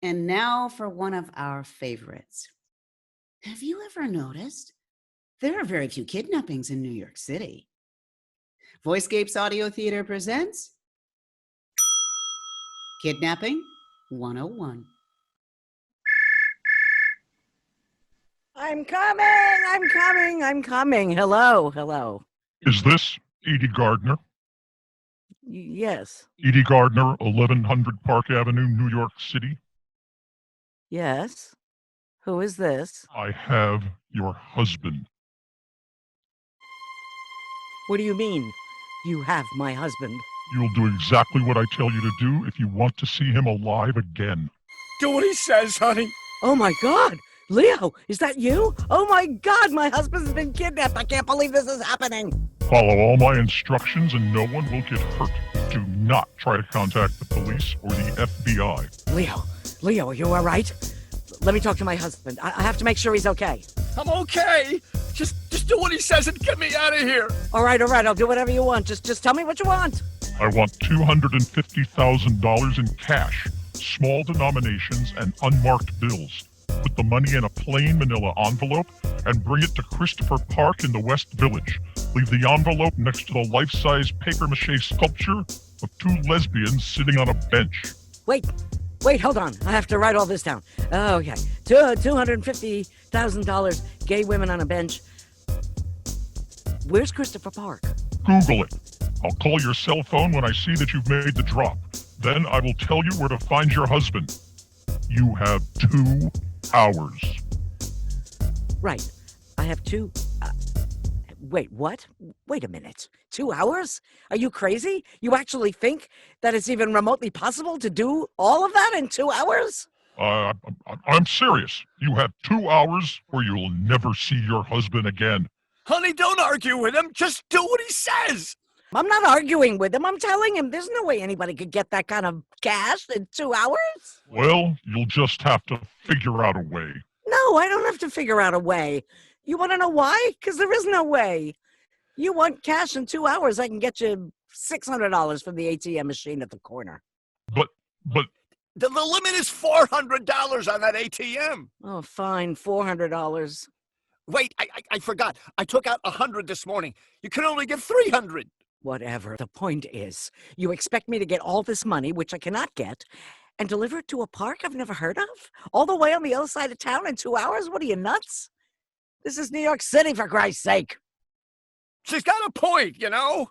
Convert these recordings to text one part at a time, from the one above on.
And now for one of our favorites. Have you ever noticed there are very few kidnappings in New York City? Voicescapes Audio Theater presents Kidnapping 101. I'm coming. Hello. Is this Edie Gardner? Yes, Edie Gardner, 1100 Park Avenue, New York City. yes. Who is this? I have your husband. What do you mean, you have my husband? You'll do exactly what I tell you to do if you want to see him alive again. Do what he says, honey. Oh my God! Leo, is that you? Oh my God, my husband's been kidnapped. I can't believe this is happening. Follow all my instructions and no one will get hurt. Do not try to contact the police or the FBI. Leo, are you all right? Let me talk to my husband. I have to make sure he's okay. I'm okay. Just do what he says and get me out of here. All right. I'll do whatever you want. Just tell me what you want. I want $250,000 in cash, small denominations, and unmarked bills. Put the money in a plain manila envelope and bring it to Christopher Park in the West Village. Leave the envelope next to the life-size papier-mâché sculpture of two lesbians sitting on a bench. Wait, hold on. I have to write all this down. Okay. $250,000, gay women on a bench. Where's Christopher Park? Google it. I'll call your cell phone when I see that you've made the drop. Then I will tell you where to find your husband. You have 2 hours. Right. I have two... wait, what? Wait a minute. 2 hours? Are you crazy? You actually think that it's even remotely possible to do all of that in 2 hours? I'm serious. You have 2 hours or you'll never see your husband again. Honey, don't argue with him. Just do what he says. I'm not arguing with him. I'm telling him there's no way anybody could get that kind of cash in 2 hours. Well, you'll just have to figure out a way. No, I don't have to figure out a way. You want to know why? Because there is no way. You want cash in 2 hours, I can get you $600 from the ATM machine at the corner. But The limit is $400 on that ATM. Oh, fine, $400. Wait, I forgot. I took out 100 this morning. You can only get 300. Whatever. The point is, you expect me to get all this money, which I cannot get, and deliver it to a park I've never heard of? All the way on the other side of town in 2 hours? What are you, nuts? This is New York City, for Christ's sake. She's got a point, you know?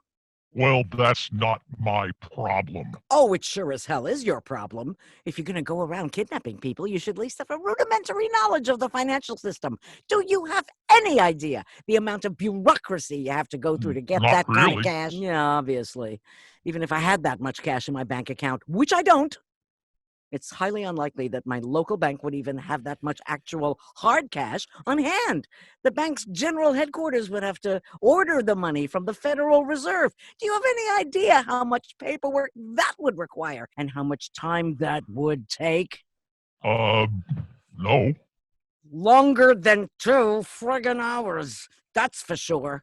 well, that's not my problem. Oh, it sure as hell is your problem. If you're going to go around kidnapping people, you should at least have a rudimentary knowledge of the financial system. Do you have any idea the amount of bureaucracy you have to go through to get Not that kind really. of cash? Yeah, obviously. Even if I had that much cash in my bank account, which I don't, it's highly unlikely that my local bank would even have that much actual hard cash on hand. The bank's general headquarters would have to order the money from the Federal Reserve. Do you have any idea how much paperwork that would require and how much time that would take? No. Longer than 2 friggin' hours, that's for sure.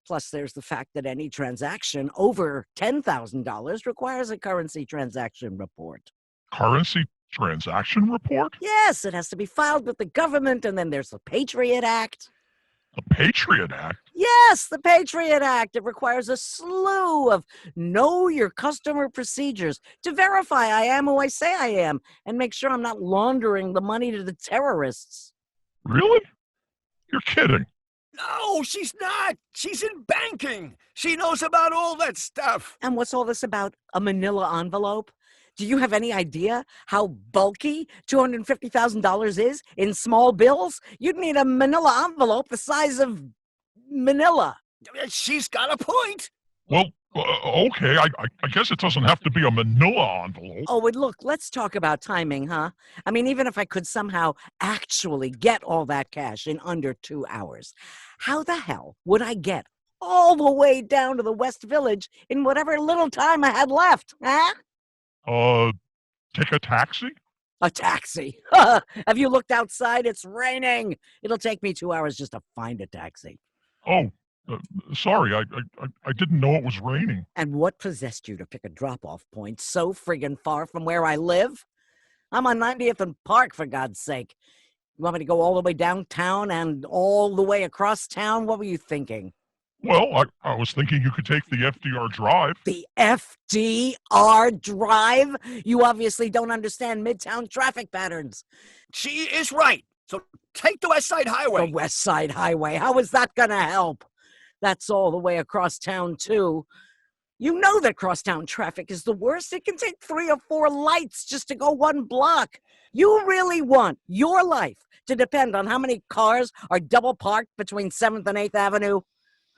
Plus, there's the fact that any transaction over $10,000 requires a currency transaction report. Currency transaction report? Yes, it has to be filed with the government, and then there's the Patriot Act. The Patriot Act? Yes, the Patriot Act. It requires a slew of know your customer procedures to verify I am who I say I am and make sure I'm not laundering the money to the terrorists. Really? You're kidding. No, she's not. She's in banking. She knows about all that stuff. And what's all this about a manila envelope? Do you have any idea how bulky $250,000 is in small bills? You'd need a manila envelope the size of Manila. She's got a point. Well, okay, I guess it doesn't have to be a manila envelope. Oh, and look, let's talk about timing, huh? I mean, even if I could somehow actually get all that cash in under 2 hours, how the hell would I get all the way down to the West Village in whatever little time I had left, huh? Take a taxi? A taxi. Have you looked outside? It's raining. It'll take me 2 hours just to find a taxi. Oh, sorry, I didn't know it was raining. And what possessed you to pick a drop-off point so friggin' far from where I live? I'm on 90th and Park, for God's sake. You want me to go all the way downtown and all the way across town? What were you thinking? Well, I was thinking you could take the FDR Drive. The FDR Drive? You obviously don't understand Midtown traffic patterns. She is right. So take the West Side Highway. The West Side Highway. How is that going to help? That's all the way across town, too. You know that crosstown traffic is the worst. It can take 3 or 4 lights just to go 1 block. You really want your life to depend on how many cars are double parked between 7th and 8th Avenue?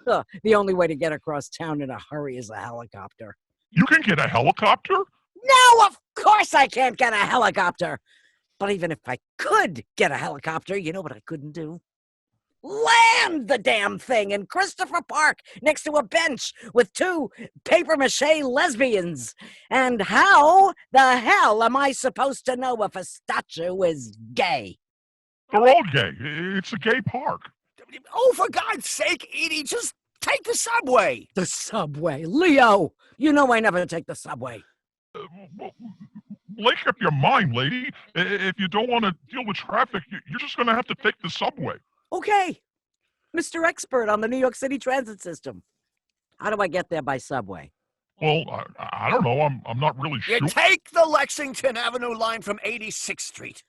The only way to get across town in a hurry is a helicopter. You can get a helicopter? No, of course I can't get a helicopter. But even if I could get a helicopter, you know what I couldn't do? Land the damn thing in Christopher Park next to a bench with 2 papier-mâché lesbians. And how the hell am I supposed to know if a statue is gay? They're all gay. It's a gay park. Oh, for God's sake, Edie, just take the subway. The subway. Leo, you know I never take the subway. Make up your mind, lady. If you don't want to deal with traffic, you're just going to have to take the subway. Okay, Mr. Expert on the New York City transit system. How do I get there by subway? Well, I don't know. I'm not really You sure. take the Lexington Avenue line from 86th Street.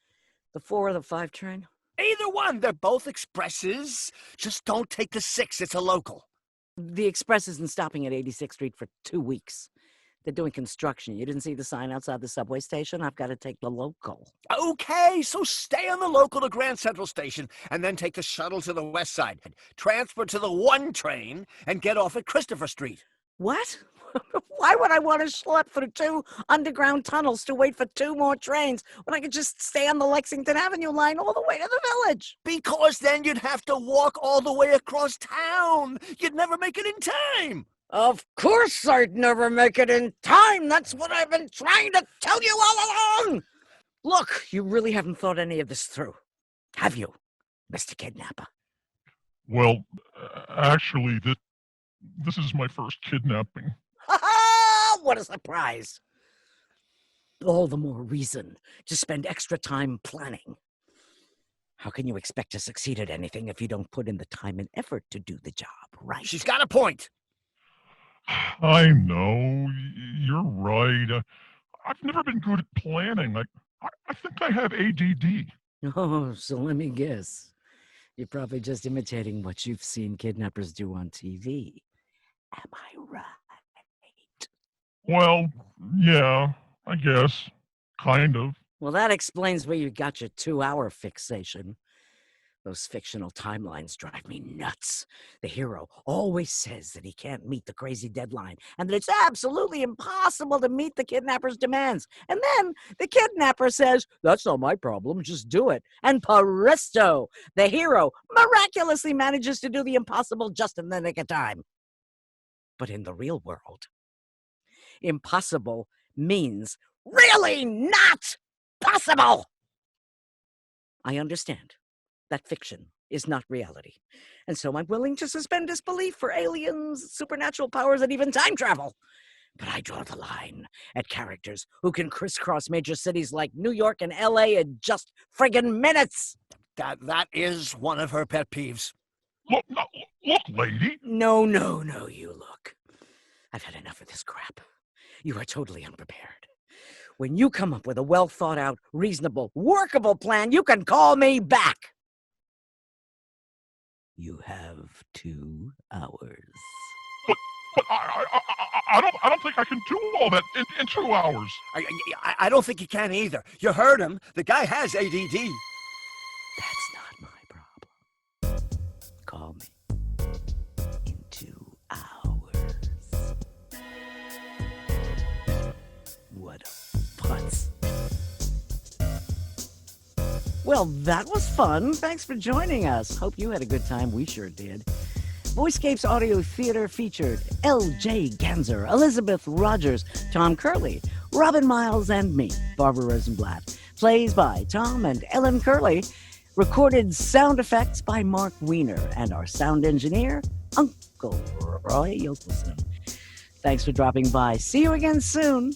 The 4 or the 5 train? Either one. They're both expresses. Just don't take the 6. It's a local. The express isn't stopping at 86th Street for 2 weeks. They're doing construction. You didn't see the sign outside the subway station? I've got to take the local. Okay, so stay on the local to Grand Central Station and then take the shuttle to the west side. Transfer to the 1 train and get off at Christopher Street. What? Why would I want to schlep through 2 underground tunnels to wait for 2 more trains when I could just stay on the Lexington Avenue line all the way to the village? Because then you'd have to walk all the way across town. You'd never make it in time. Of course I'd never make it in time. That's what I've been trying to tell you all along. Look, you really haven't thought any of this through, have you, Mr. Kidnapper? Well, actually, this is my first kidnapping. What a surprise. All the more reason to spend extra time planning. How can you expect to succeed at anything if you don't put in the time and effort to do the job, right? She's got a point. I know. You're right. I've never been good at planning. I think I have ADD. Oh, so let me guess. You're probably just imitating what you've seen kidnappers do on TV. Am I right? Well, yeah, I guess. Kind of. Well, that explains where you got your 2-hour fixation. Those fictional timelines drive me nuts. The hero always says that he can't meet the crazy deadline and that it's absolutely impossible to meet the kidnapper's demands. And then the kidnapper says, "That's not my problem, just do it." And presto, the hero miraculously manages to do the impossible just in the nick of time. But in the real world, impossible means really not possible. I understand that fiction is not reality, and so I'm willing to suspend disbelief for aliens, supernatural powers, and even time travel. But I draw the line at characters who can crisscross major cities like New York and LA in just friggin' minutes. That is one of her pet peeves. Look, lady. No, you look. I've had enough of this crap. You are totally unprepared. When you come up with a well-thought-out, reasonable, workable plan, you can call me back. You have 2 hours. But I don't think I can do all that in 2 hours. I don't think you can either. You heard him. The guy has ADD. That's not my problem. Call me in 2 hours. What a putz. Well, that was fun. Thanks for joining us. Hope you had a good time. We sure did. Voicescapes Audio Theater featured L.J. Ganser, Elizabeth Rogers, Tom Curley, Robin Miles, and me, Barbara Rosenblatt. Plays by Tom and Ellen Curley. Recorded sound effects by Mark Wiener. And our sound engineer, Uncle Roy Yokelson. Thanks for dropping by. See you again soon.